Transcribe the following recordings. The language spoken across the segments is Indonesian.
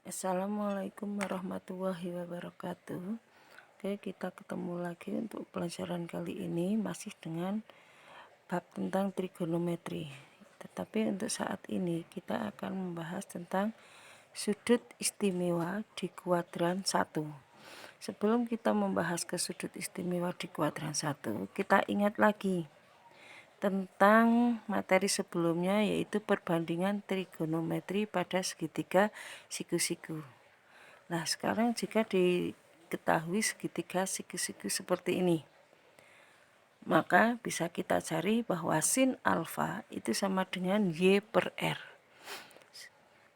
Assalamualaikum warahmatullahi wabarakatuh. Oke, kita ketemu lagi untuk pelajaran kali ini masih dengan bab tentang trigonometri. Tetapi untuk saat ini kita akan membahas tentang sudut istimewa di kuadran 1. Sebelum kita membahas ke sudut istimewa di kuadran 1, kita ingat lagi tentang materi sebelumnya, yaitu perbandingan trigonometri pada segitiga siku-siku. Nah, sekarang jika diketahui segitiga siku-siku seperti ini, maka bisa kita cari bahwa sin alfa itu sama dengan Y per R.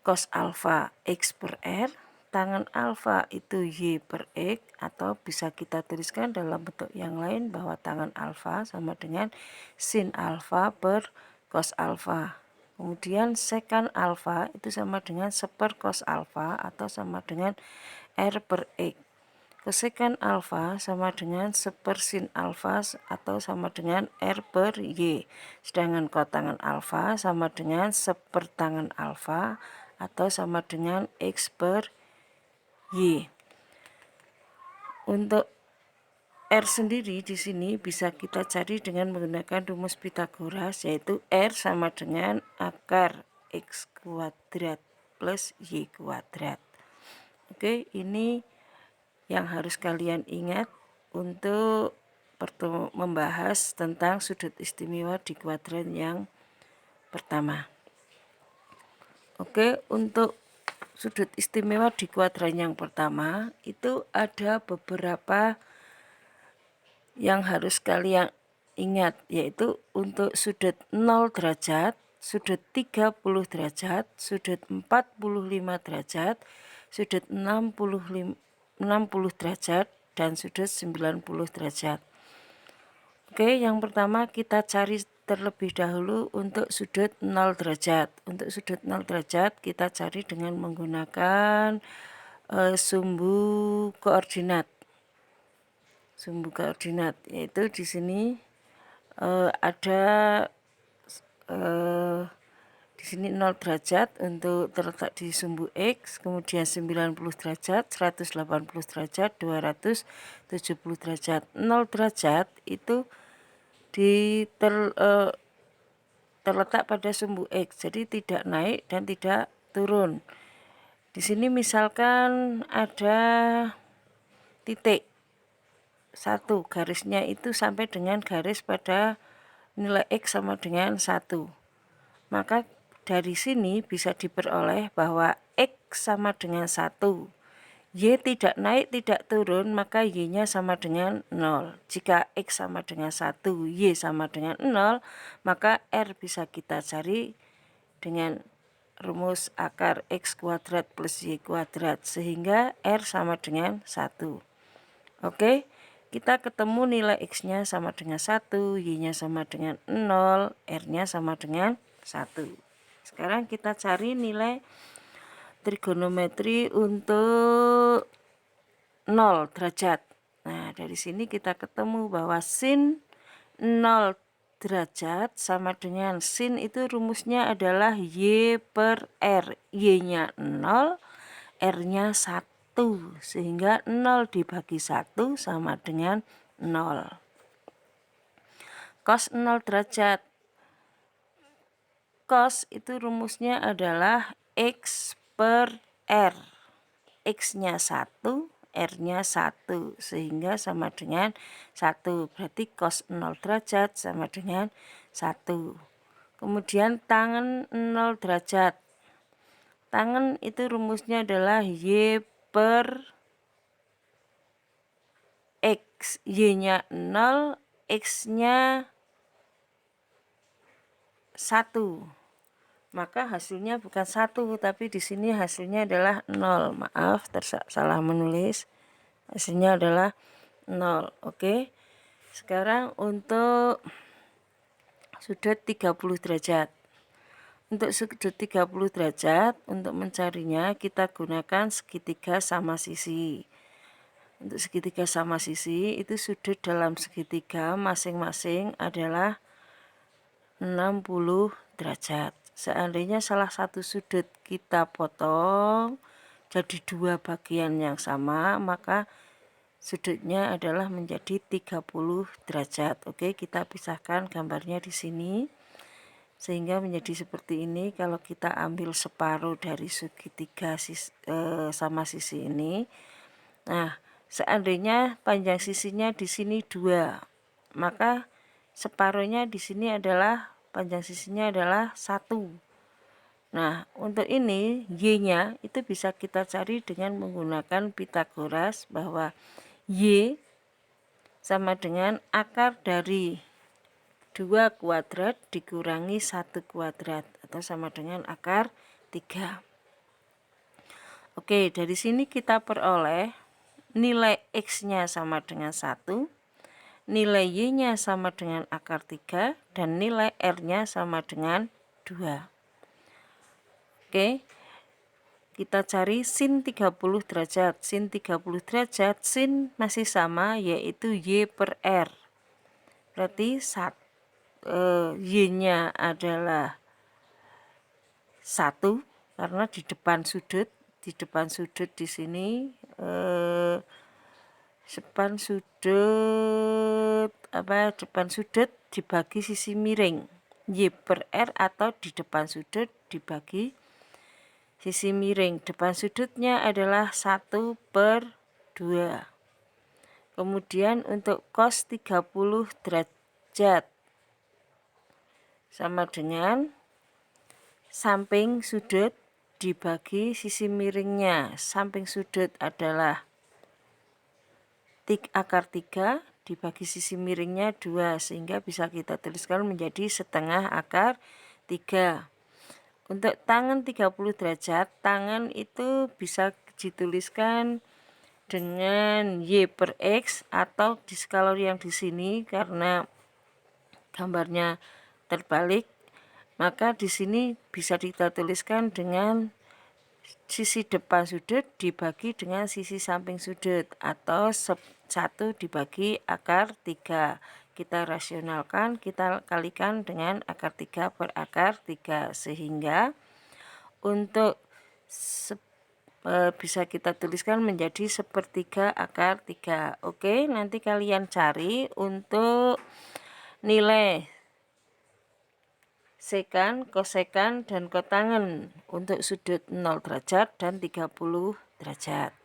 Cos alfa X per R, tangen alfa itu Y per X, atau bisa kita tuliskan dalam bentuk yang lain bahwa tangen alfa sama dengan sin alfa per cos alfa. Kemudian sekan alfa itu sama dengan seper cos alfa atau sama dengan R per X. Kosekan alfa sama dengan seper sin alfa atau sama dengan R per Y. Sedangkan kotangan alfa sama dengan seper tangan alfa atau sama dengan X per Y. Untuk R sendiri di sini bisa kita cari dengan menggunakan rumus Pitagoras, yaitu R sama dengan akar X kuadrat plus Y kuadrat. Oke, ini yang harus kalian ingat untuk membahas tentang sudut istimewa di kuadran yang pertama. Oke, untuk sudut istimewa di kuadran yang pertama itu ada beberapa yang harus kalian ingat, yaitu untuk sudut 0 derajat, sudut 30 derajat, sudut 45 derajat, sudut 60 derajat, dan sudut 90 derajat. Oke, yang pertama kita cari terlebih dahulu untuk sudut 0 derajat. Untuk sudut 0 derajat kita cari dengan menggunakan sumbu koordinat. Sumbu koordinat yaitu di sini ada di sini 0 derajat untuk terletak di sumbu X, kemudian 90 derajat, 180 derajat, 270 derajat. 0 derajat itu terletak pada sumbu X, jadi tidak naik dan tidak turun. Di sini misalkan ada titik 1, garisnya itu sampai dengan garis pada nilai X sama dengan 1. Maka dari sini bisa diperoleh bahwa X sama dengan 1. Y tidak naik, tidak turun, maka Y-nya sama dengan 0. Jika X sama dengan 1, Y sama dengan 0, maka R bisa kita cari dengan rumus akar X kuadrat plus Y kuadrat, sehingga R sama dengan 1. Oke, kita ketemu nilai X-nya sama dengan 1, Y-nya sama dengan 0, R-nya sama dengan 1. Sekarang kita cari nilai trigonometri untuk 0 derajat. Nah, dari sini kita ketemu bahwa sin 0 derajat sama dengan sin itu rumusnya adalah Y per R. Y-nya 0, R-nya 1, sehingga 0 dibagi 1 sama dengan 0. Cos 0 derajat. Cos itu rumusnya adalah X per R. X-nya 1, R-nya 1, sehingga sama dengan 1. Berarti cos 0 derajat sama dengan 1. Kemudian tangen 0 derajat. Tangen itu rumusnya adalah Y per X. Y-nya 0, X-nya 1. Maka hasilnya bukan 1, tapi di sini hasilnya adalah 0. Maaf, salah menulis. Hasilnya adalah 0. Oke. Sekarang untuk sudut 30 derajat. Untuk sudut 30 derajat, untuk mencarinya kita gunakan segitiga sama sisi. Untuk segitiga sama sisi, itu sudut dalam segitiga masing-masing adalah 60 derajat. Seandainya salah satu sudut kita potong, jadi dua bagian yang sama, maka sudutnya adalah menjadi 30 derajat. Oke, kita pisahkan gambarnya di sini sehingga menjadi seperti ini. Kalau kita ambil separuh dari segitiga sama sisi ini, nah seandainya panjang sisinya di sini 2, maka separuhnya di sini adalah panjang sisinya adalah 1. Nah, untuk ini Y-nya itu bisa kita cari dengan menggunakan Pitagoras, bahwa Y sama dengan akar dari 2 kuadrat dikurangi 1 kuadrat, atau sama dengan akar 3. Oke, dari sini kita peroleh nilai X-nya sama dengan 1, nilai Y-nya sama dengan akar 3, dan nilai R-nya sama dengan 2. Oke, kita cari sin 30 derajat. Sin 30 derajat, sin masih sama, yaitu Y per R. Berarti Y-nya adalah 1, karena di depan sudut di sini depan sudut dibagi sisi miring, Y per R, atau di depan sudut dibagi sisi miring. Depan sudutnya adalah 1/2. Kemudian untuk cos 30 derajat sama dengan samping sudut dibagi sisi miringnya. Samping sudut adalah akar 3 dibagi sisi miringnya 2, sehingga bisa kita tuliskan menjadi setengah akar 3. Untuk tangan 30 derajat, tangan itu bisa dituliskan dengan Y per X, atau di skala yang di sini karena gambarnya terbalik, maka di sini bisa kita tuliskan dengan sisi depan sudut dibagi dengan sisi samping sudut, atau 1 dibagi akar 3. Kita rasionalkan, kita kalikan dengan akar 3 per akar 3, sehingga untuk bisa kita tuliskan menjadi 1/3 akar 3. Oke, nanti kalian cari untuk nilai sekan, kosekan, dan kotangen untuk sudut 0 derajat dan 30 derajat.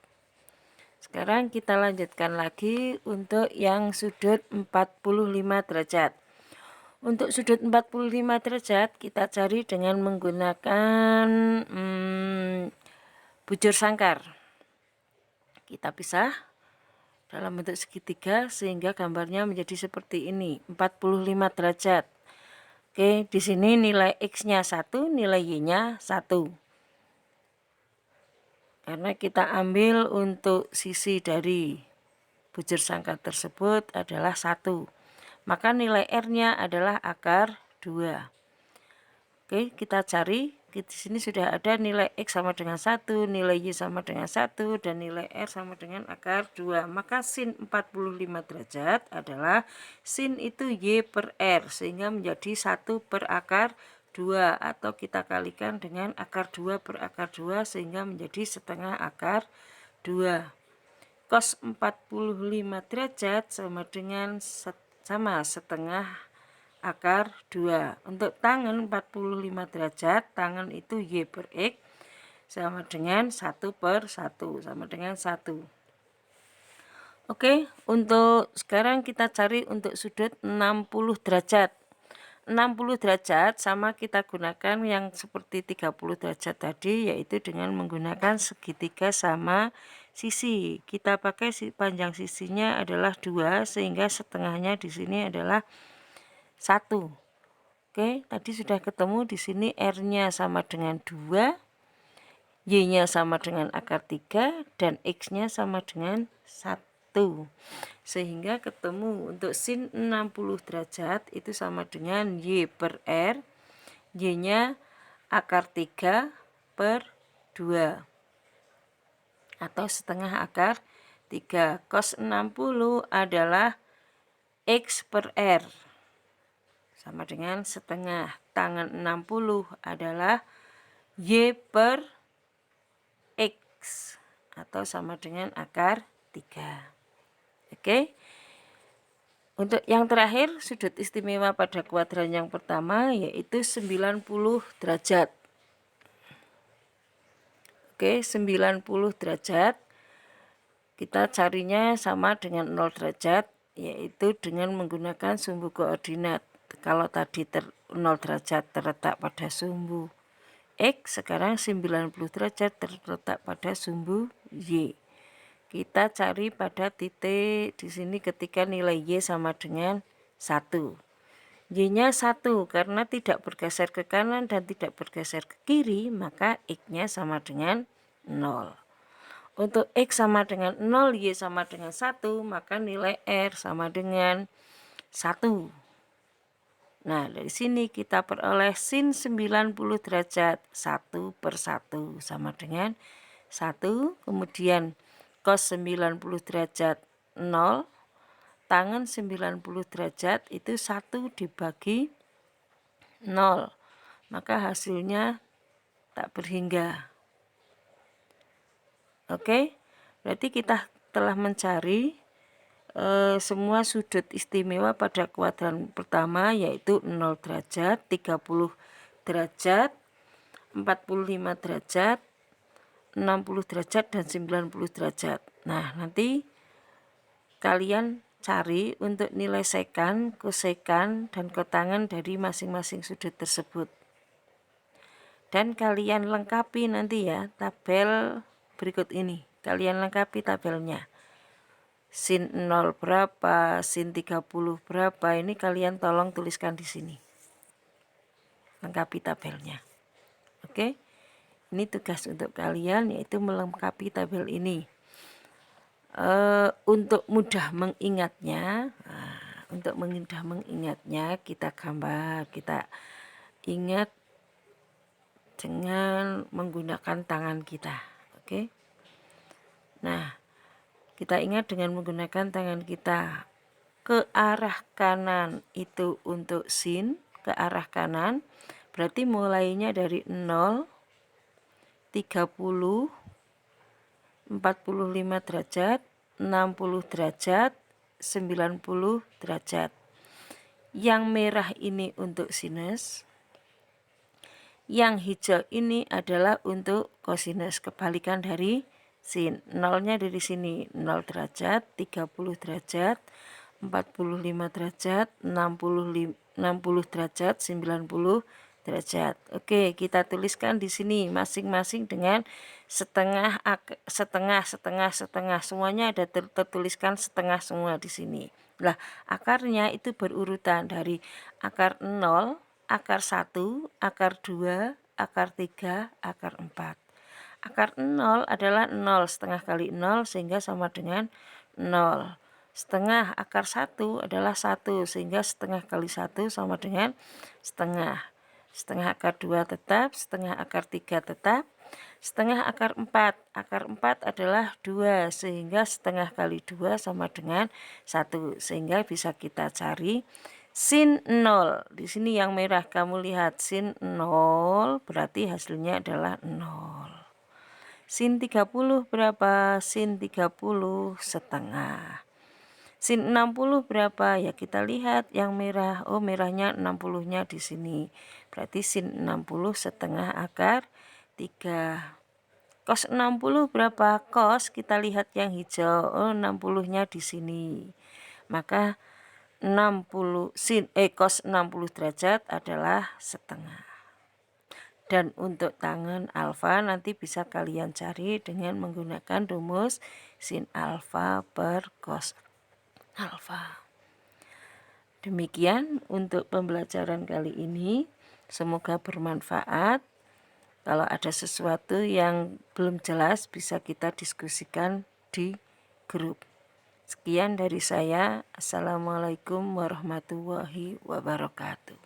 Sekarang kita lanjutkan lagi untuk yang sudut 45 derajat. Untuk sudut 45 derajat kita cari dengan menggunakan bujur sangkar. Kita pisah dalam bentuk segitiga sehingga gambarnya menjadi seperti ini, 45 derajat. Oke, di sini nilai X-nya 1, nilai Y-nya 1. Karena kita ambil untuk sisi dari bujur sangkar tersebut adalah 1. Maka nilai R-nya adalah akar 2. Oke, kita cari. Di sini sudah ada nilai X sama dengan 1, nilai Y sama dengan 1, dan nilai R sama dengan akar 2. Maka sin 45 derajat adalah sin itu Y per R, sehingga menjadi 1 per akar 2, atau kita kalikan dengan akar 2 per akar 2, sehingga menjadi setengah akar 2. Cos 45 derajat sama dengan setengah akar 2. Untuk tangan 45 derajat, tangan itu Y per X sama dengan 1/1, sama dengan 1. Oke, untuk sekarang kita cari untuk sudut 60 derajat. 60 derajat sama kita gunakan yang seperti 30 derajat tadi, yaitu dengan menggunakan segitiga sama sisi. Kita pakai panjang sisinya adalah 2, sehingga setengahnya di sini adalah 1. Oke, tadi sudah ketemu di sini R-nya sama dengan 2, Y-nya sama dengan akar 3, dan X-nya sama dengan 1. Sehingga ketemu untuk sin 60 derajat itu sama dengan Y per R, Y-nya akar 3 per 2, atau setengah akar 3. Cos 60 adalah X per R, sama dengan setengah. Tangan 60 adalah Y per X, X atau sama dengan akar 3. Oke. Untuk yang terakhir, sudut istimewa pada kuadran yang pertama yaitu 90 derajat. Oke, 90 derajat. Kita carinya sama dengan 0 derajat, yaitu dengan menggunakan sumbu koordinat. Kalau tadi 0 derajat terletak pada sumbu X, sekarang 90 derajat terletak pada sumbu Y. Kita cari pada titik di sini ketika nilai Y sama dengan 1. Y-nya 1 karena tidak bergeser ke kanan dan tidak bergeser ke kiri, maka X-nya sama dengan 0. Untuk X sama dengan 0, Y sama dengan 1, maka nilai R sama dengan 1. Nah, dari sini kita peroleh sin 90 derajat 1 per 1 sama dengan 1. Kemudian cos 90 derajat 0. Tangen 90 derajat itu 1 dibagi 0. Maka hasilnya tak berhingga. Oke, berarti kita telah mencari semua sudut istimewa pada kuadran pertama, yaitu 0 derajat, 30 derajat, 45 derajat, 60 derajat, dan 90 derajat. Nah, nanti kalian cari untuk nilai sekan, kosekan, dan kotangen dari masing-masing sudut tersebut. Dan kalian lengkapi nanti ya tabel berikut ini. Kalian lengkapi tabelnya. Sin 0 berapa, sin 30 berapa, ini kalian tolong tuliskan di sini. Lengkapi tabelnya. Oke. Ini tugas untuk kalian, yaitu melengkapi tabel ini. Untuk mudah mengingatnya, kita gambar, kita ingat dengan menggunakan tangan kita. Oke. Nah, kita ingat dengan menggunakan tangan kita ke arah kanan itu untuk sin, ke arah kanan. Berarti mulainya dari 0, 30, 45 derajat, 60 derajat, 90 derajat. Yang merah ini untuk sinus. Yang hijau ini adalah untuk kosinus, kebalikan dari sin. Nolnya dari sini 0 derajat, 30 derajat, 45 derajat, 60 derajat, 90 derajat. Oke, kita tuliskan di sini masing-masing dengan setengah, semuanya ada tertuliskan setengah semua di sini. Lah, akarnya itu berurutan dari akar 0, akar 1, akar 2, akar 3, akar 4. Akar 0 adalah 0 setengah kali 0 sehingga sama dengan 0. Setengah akar 1 adalah 1 sehingga setengah kali 1 sama dengan setengah. Setengah akar 2 tetap, setengah akar 3 tetap. Setengah akar 4. Akar 4 adalah 2 sehingga setengah kali 2 sama dengan 1. Sehingga bisa kita cari sin 0. Di sini yang merah kamu lihat sin 0 berarti hasilnya adalah 0. Sin 30 berapa? Sin 30 setengah. Sin 60 berapa? Ya kita lihat yang merah. Oh, merahnya 60-nya di sini. Berarti sin 60 setengah akar 3. Cos 60 berapa? Cos kita lihat yang hijau. Oh, 60-nya di sini. Maka 60 cos 60 derajat adalah setengah. Dan untuk tangen alfa nanti bisa kalian cari dengan menggunakan rumus sin alfa per cos alfa. Demikian untuk pembelajaran kali ini. Semoga bermanfaat. Kalau ada sesuatu yang belum jelas bisa kita diskusikan di grup. Sekian dari saya. Assalamualaikum warahmatullahi wabarakatuh.